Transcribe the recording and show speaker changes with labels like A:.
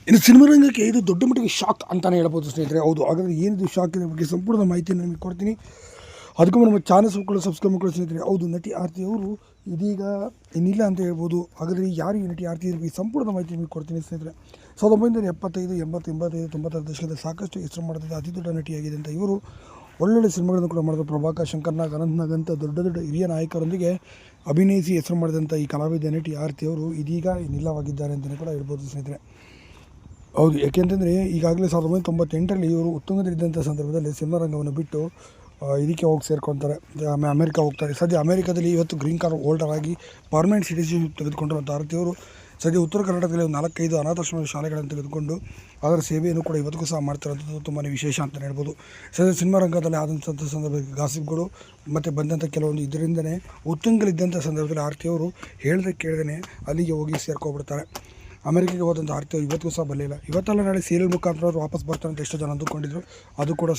A: ಇನ್ನು ಸಿನಿಮಾ ರಂಗಕ್ಕೆ ಇದು ದೊಡ್ಡ ಮಟ್ಟಿಗೆ ಶಾಕ್ ಅಂತಲೇ ಹೇಳ್ಬೋದು ಸ್ನೇಹಿತರೆ. ಹೌದು, ಹಾಗಾದರೆ ಏನಿದು ಶಾಕ್ ಇದ್ರ ಬಗ್ಗೆ ಸಂಪೂರ್ಣ ಮಾಹಿತಿಯನ್ನು ನಿಮಗೆ ಕೊಡ್ತೀನಿ. ಅದಕ್ಕೂ ನಮ್ಮ ಚಾನಲ್ ಸಬ್ಸ್ಕ್ರೈಬ್ ಮಾಡ್ಕೊಳ್ಳಿ ಸ್ನೇಹಿತರೆ. ಹೌದು, ನಟಿ ಆರತಿ ಅವರು ಇದೀಗ ಇನ್ನಿಲ್ಲ ಅಂತ ಹೇಳ್ಬೋದು. ಹಾಗಾದರೆ ಯಾರು ಈ ನಟಿ ಆರತಿ ಬಗ್ಗೆ ಸಂಪೂರ್ಣ ಮಾಹಿತಿ ನಿಮಗೆ ಕೊಡ್ತೀನಿ ಸ್ನೇಹಿತರೆ. 1975, 80, 85, 90 ದಶಕದಲ್ಲಿ ಸಾಕಷ್ಟು ಹೆಸರು ಮಾಡಿದ ಅತಿ ದೊಡ್ಡ ನಟಿಯಾಗಿದೆ ಅಂತ ಇವರು ಒಳ್ಳೊಳ್ಳೆ ಸಿನಿಮಾಗಳನ್ನು ಕೂಡ ಮಾಡಿದ್ರು. ಪ್ರಭಾಕರ್, ಶಂಕರ್ನಾಗ್, ಅನಂತ್ನಾಗ್ ಅಂತ ದೊಡ್ಡ ದೊಡ್ಡ ಹಿರಿಯ ನಾಯಕರೊಂದಿಗೆ ಅಭಿನಯಿಸಿ ಹೆಸರು ಮಾಡಿದಂಥ ಈ ಕಲಾವಿದ ನಟಿ ಆರತಿ ಅವರು ಇದೀಗ ನಿಲ್ಲವಾಗಿದ್ದಾರೆ ಅಂತಲೇ ಕೂಡ ಹೇಳ್ಬೋದು ಸ್ನೇಹಿತರೆ. ಹೌದು, ಏಕೆಂತಂದರೆ ಈಗಾಗಲೇ 1998ರಲ್ಲಿ ಇವರು ಉತ್ತುಂಗದಲ್ಲಿದ್ದಂಥ ಸಂದರ್ಭದಲ್ಲಿ ಸಿನಿಮಾ ರಂಗವನ್ನು ಬಿಟ್ಟು ಇದಕ್ಕೆ ಹೋಗಿ ಸೇರ್ಕೊತಾರೆ, ಅಮೆರಿಕ ಹೋಗ್ತಾರೆ. ಸದ್ಯ ಅಮೆರಿಕದಲ್ಲಿ ಇವತ್ತು ಗ್ರೀನ್ ಕಾರ್ಡ್ ಹೋಲ್ಡರ್ ಆಗಿ ಪರ್ಮನೆಂಟ್ ಸಿಟಿಜನ್ಶಿಪ್ ತೆಗೆದುಕೊಂಡಿರುವಂಥ ಆರತಿಯವರು ಸದ್ಯ ಉತ್ತರ ಕರ್ನಾಟಕದಲ್ಲಿ ಒಂದು 4-5 ಅನಾಥಾಶ್ರಮ ಶಾಲೆಗಳನ್ನು ತೆಗೆದುಕೊಂಡು ಅದರ ಸೇವೆಯನ್ನು ಕೂಡ ಇವತ್ತಿಗೂ ಸಹ ಮಾಡ್ತಿರೋಂಥದ್ದು ತುಂಬಾ ವಿಶೇಷ ಅಂತಲೇ ಹೇಳ್ಬೋದು. ಸದ್ಯ ಸಿನಿಮಾ ರಂಗದಲ್ಲಿ ಆದಂಥ ಸಂದರ್ಭದಲ್ಲಿ ಗಾಸಿಪ್ಗಳು ಮತ್ತು ಬಂದಂಥ ಕೆಲವೊಂದು ಇದರಿಂದನೇ ಉತ್ತುಂಗಲಿದ್ದಂಥ ಸಂದರ್ಭದಲ್ಲಿ ಆರತಿಯವರು ಹೇಳ್ದೆ ಕೇಳ್ದೇ ಅಲ್ಲಿಗೆ ಹೋಗಿ ಸೇರ್ಕೊಬಿಡ್ತಾರೆ. ಅಮೆರಿಕೆಗೆ ಹೋದಂಥ ಆರತಿ ಇವತ್ತಿಗೂ ಸಹ ಬರಲಿಲ್ಲ. ಇವತ್ತೆಲ್ಲ ನಾಳೆ ಸೀರಿಯಲ್ ಮುಖಾಂತರ ವಾಪಸ್ ಬರ್ತಾರೆ ಅಂತ ಎಷ್ಟೋ ಜನ ಅಂದುಕೊಂಡಿದ್ರು. ಅದು ಕೂಡ